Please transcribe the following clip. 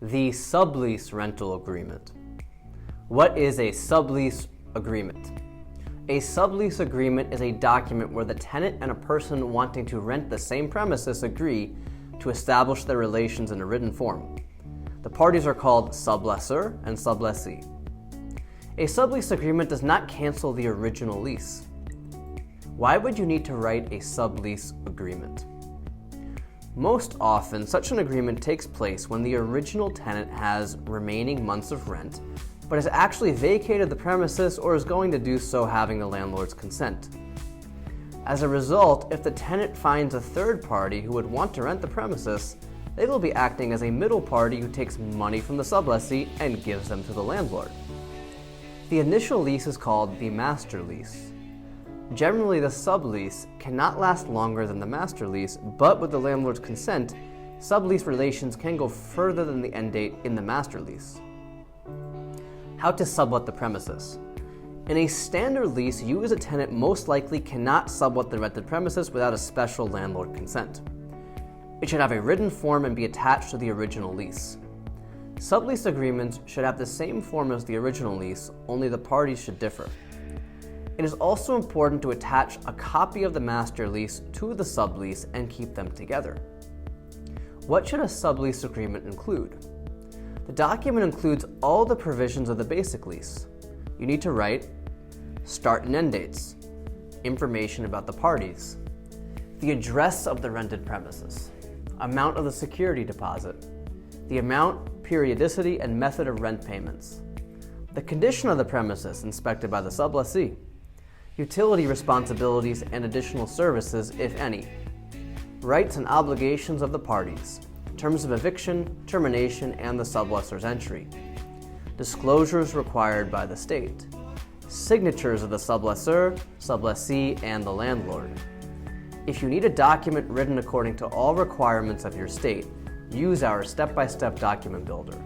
The sublease rental agreement. What is a sublease agreement? A sublease agreement is a document where the tenant and a person wanting to rent the same premises agree to establish their relations in a written form. The parties are called sublessor and sublessee. A sublease agreement does not cancel the original lease. Why would you need to write a sublease agreement? Most often, such an agreement takes place when the original tenant has remaining months of rent, but has actually vacated the premises or is going to do so having the landlord's consent. As a result, if the tenant finds a third party who would want to rent the premises, they will be acting as a middle party who takes money from the sublessee and gives them to the landlord. The initial lease is called the master lease. Generally, the sublease cannot last longer than the master lease, but with the landlord's consent, sublease relations can go further than the end date in the master lease. How to sublet the premises. In a standard lease, you as a tenant most likely cannot sublet the rented premises without a special landlord consent. It should have a written form and be attached to the original lease. Sublease agreements should have the same form as the original lease, only the parties should differ. It is also important to attach a copy of the master lease to the sublease and keep them together. What should a sublease agreement include? The document includes all the provisions of the basic lease. You need to write start and end dates, information about the parties, the address of the rented premises, amount of the security deposit, the amount, periodicity, and method of rent payments, the condition of the premises inspected by the sublessee, utility responsibilities and additional services, if any, rights and obligations of the parties, terms of eviction, termination, and the sublessor's entry, disclosures required by the state, signatures of the sublessor, sublessee, and the landlord. If you need a document written according to all requirements of your state, use our step-by-step document builder.